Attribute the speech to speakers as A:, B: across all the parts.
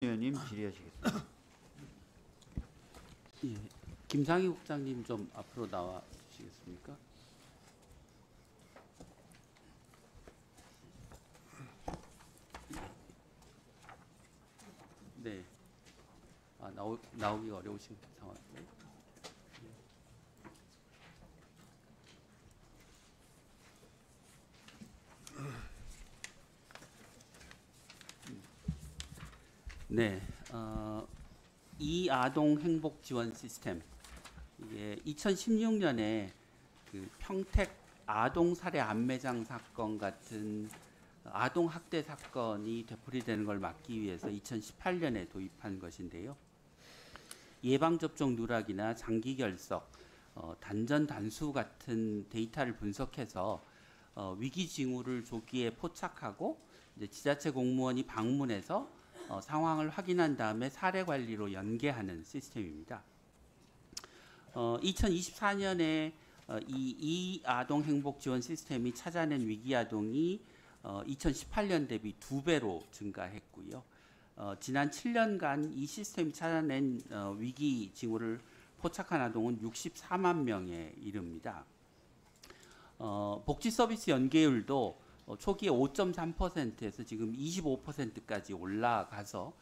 A: 의원님 질의하시겠습니다.
B: 예, 김상희 국장님 좀 앞으로 나와 주시겠습니까? 네. 나오기가 어려우신 상황인데. 네. 이 아동 행복 지원 시스템. 이게 2016년에 그 평택 아동 살해 안매장 사건 같은 아동 학대 사건이 되풀이되는 걸 막기 위해서 2018년에 도입한 것인데요. 예방접종 누락이나 장기 결석, 단전 단수 같은 데이터를 분석해서 위기 징후를 조기에 포착하고 이제 지자체 공무원이 방문해서 상황을 확인한 다음에 사례 관리로 연계하는 시스템입니다. 2024년에 이 아동 행복 지원 시스템이 찾아낸 위기 아동이 2018년 대비 2배로 증가했고요. 지난 7년간 이 시스템이 찾아낸 위기 징후를 포착한 아동은 64만 명에 이릅니다. 복지 서비스 연계율도 초기에 5.3%에서 지금 25%까지 올라가서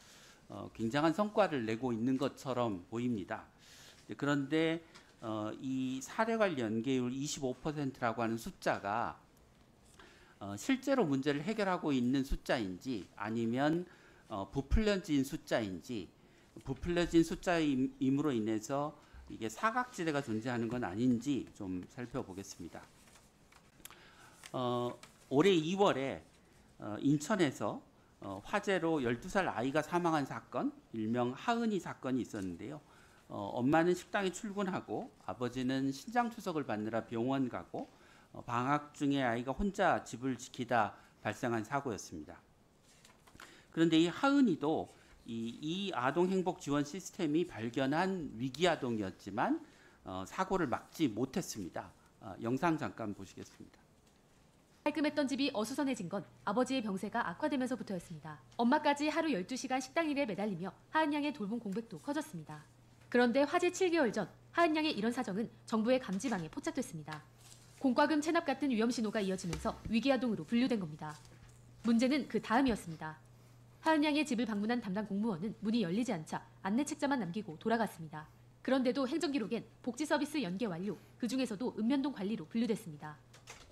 B: 굉장한 성과를 내고 있는 것처럼 보입니다. 그런데 이 사례 관리 연계율 25%라고 하는 숫자가 실제로 문제를 해결하고 있는 숫자인지 아니면 부풀려진 숫자인지, 부풀려진 숫자임으로 인해서 이게 사각지대가 존재하는 건 아닌지 좀 살펴보겠습니다. 올해 2월에 인천에서 화재로 12살 아이가 사망한 사건, 일명 하은이 사건이 있었는데요. 엄마는 식당에 출근하고 아버지는 신장 투석을 받느라 병원 가고 방학 중에 아이가 혼자 집을 지키다 발생한 사고였습니다. 그런데 이 하은이도 이 아동 행복 지원 시스템이 발견한 위기 아동이었지만 사고를 막지 못했습니다. 영상 잠깐 보시겠습니다.
C: 깔끔했던 집이 어수선해진 건 아버지의 병세가 악화되면서부터였습니다. 엄마까지 하루 12시간 식당 일에 매달리며 하은 양의 돌봄 공백도 커졌습니다. 그런데 화재 7개월 전 하은 양의 이런 사정은 정부의 감지망에 포착됐습니다. 공과금 체납 같은 위험 신호가 이어지면서 위기아동으로 분류된 겁니다. 문제는 그 다음이었습니다. 하은 양의 집을 방문한 담당 공무원은 문이 열리지 않자 안내 책자만 남기고 돌아갔습니다. 그런데도 행정기록엔 복지서비스 연계 완료, 그 중에서도 읍면동 관리로 분류됐습니다.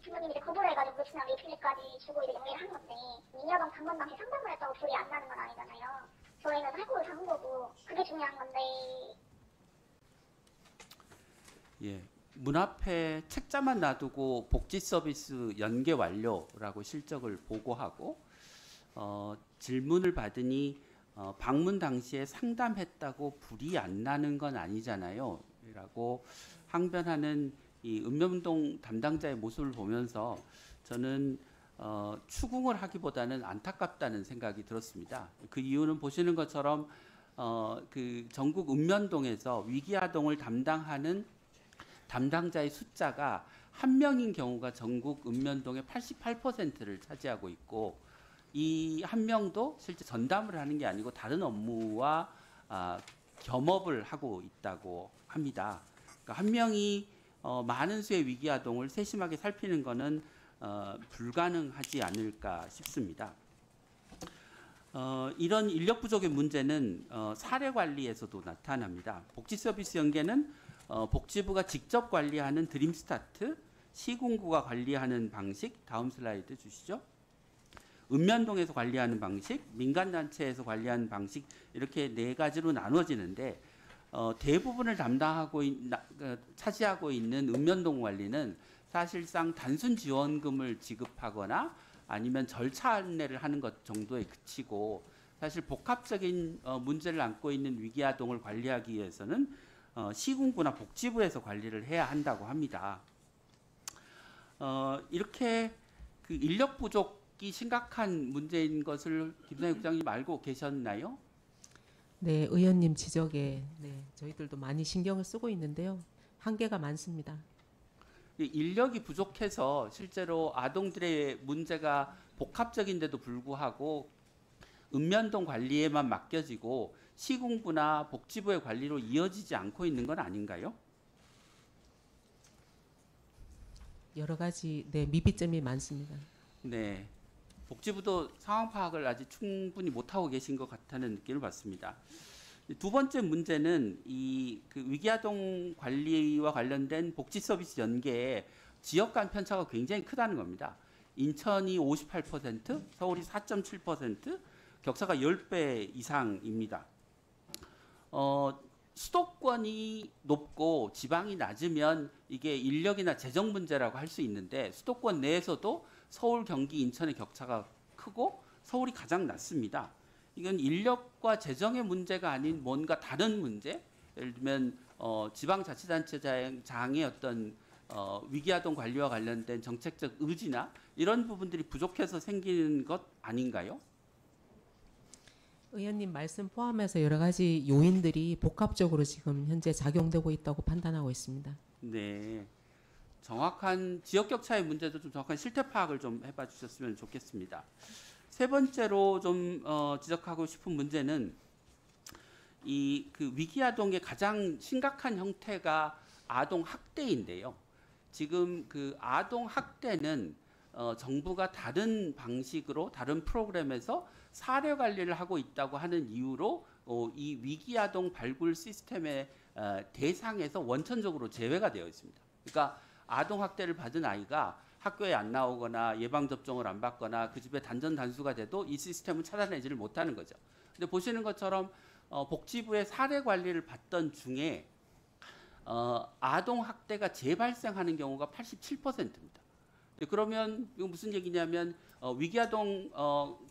D: 부모님이 이제 거부를 해가지고 신랑 리필까지 주고 이제 영리를 한 건데 민여동 당번당시 상담을 했다고 불이 안 나는 건 아니잖아요. 저희는 할 거를 한 거고 그게 중요한 건데.
B: 예, 문 앞에 책자만 놔두고 복지 서비스 연계 완료라고 실적을 보고하고 질문을 받으니 방문 당시에 상담했다고 불이 안 나는 건 아니잖아요. 라고 항변하는 이 읍면동 담당자의 모습을 보면서 저는 추궁을 하기보다는 안타깝다는 생각이 들었습니다. 그 이유는 보시는 것처럼 그 전국 읍면동에서 위기아동을 담당하는 담당자의 숫자가 한 명인 경우가 전국 읍면동의 88%를 차지하고 있고 이 한 명도 실제 전담을 하는 게 아니고 다른 업무와 겸업을 하고 있다고 합니다. 그러니까 한 명이 많은 수의 위기 아동을 세심하게 살피는 것은 불가능하지 않을까 싶습니다. 이런 인력 부족의 문제는 사례 관리에서도 나타납니다. 복지 서비스 연계는 복지부가 직접 관리하는 드림스타트, 시군구가 관리하는 방식, 다음 슬라이드 주시죠. 읍면동에서 관리하는 방식, 민간단체에서 관리하는 방식 이렇게 네 가지로 나눠지는데 대부분을 차지하고 있는 읍면동 관리는 사실상 단순 지원금을 지급하거나 아니면 절차 안내를 하는 것 정도에 그치고 사실 복합적인 문제를 안고 있는 위기아동을 관리하기 위해서는 시군구나 복지부에서 관리를 해야 한다고 합니다. 이렇게 그 인력 부족이 심각한 문제인 것을 김상희 국장님 알고 계셨나요?
E: 네, 의원님 지적에 저희들도 많이 신경을 쓰고 있는데요. 한계가 많습니다.
B: 인력이 부족해서 실제로 아동들의 문제가 복합적인데도 불구하고 읍면동 관리에만 맡겨지고 시군구나 복지부의 관리로 이어지지 않고 있는 건 아닌가요?
E: 여러 가지 미비점이 많습니다.
B: 네. 복지부도 상황 파악을 아직 충분히 못하고 계신 것 같다는 느낌을 받습니다. 두 번째 문제는 그 위기아동 관리와 관련된 복지 서비스 연계에 지역 간 편차가 굉장히 크다는 겁니다. 인천이 58%, 서울이 4.7%, 격차가 10배 이상입니다. 수도권이 높고 지방이 낮으면 이게 인력이나 재정 문제라고 할 수 있는데 수도권 내에서도 서울, 경기, 인천의 격차가 크고 서울이 가장 낮습니다. 이건 인력과 재정의 문제가 아닌 뭔가 다른 문제, 예를 들면 지방자치단체장의 어떤 위기아동 관리와 관련된 정책적 의지나 이런 부분들이 부족해서 생기는 것 아닌가요?
E: 의원님 말씀 포함해서 여러 가지 요인들이 복합적으로 지금 현재 작용되고 있다고 판단하고 있습니다.
B: 네. 정확한 지역 격차의 문제도 좀 정확한 실태 파악을 좀 해봐 주셨으면 좋겠습니다. 세 번째로 좀 지적하고 싶은 문제는 그 위기 아동의 가장 심각한 형태가 아동 학대인데요. 지금 그 아동 학대는 정부가 다른 방식으로 다른 프로그램에서 사례 관리를 하고 있다고 하는 이유로 이 위기 아동 발굴 시스템의 대상에서 원천적으로 제외가 되어 있습니다. 그러니까 아동 학대를 받은 아이가 학교에 안 나오거나 예방 접종을 안 받거나 그 집에 단전 단수가 돼도 이 시스템을 찾아내지를 못하는 거죠. 근데 보시는 것처럼 복지부의 사례 관리를 받던 중에 아동 학대가 재발생하는 경우가 87%입니다. 그러면 이거 무슨 얘기냐면 위기아동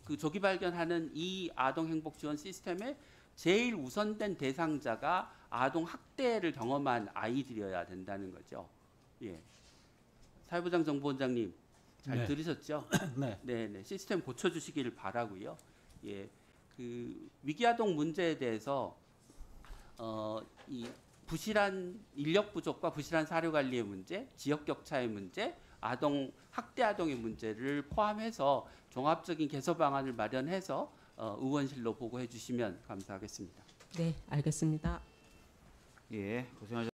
B: 그 조기 발견하는 이 아동 행복 지원 시스템의 제일 우선된 대상자가 아동 학대를 경험한 아이들이어야 된다는 거죠. 예. 사회부장 정보원장님 잘
A: 네.
B: 들으셨죠?
A: 네.
B: 네, 시스템 고쳐주시기를 바라고요. 예, 그 위기아동 문제에 대해서 이 부실한 인력 부족과 부실한 사료 관리의 문제, 지역 격차의 문제, 아동 학대 아동의 문제를 포함해서 종합적인 개선 방안을 마련해서 의원실로 보고해 주시면 감사하겠습니다.
E: 네, 알겠습니다.
A: 예, 고생하셨습니다.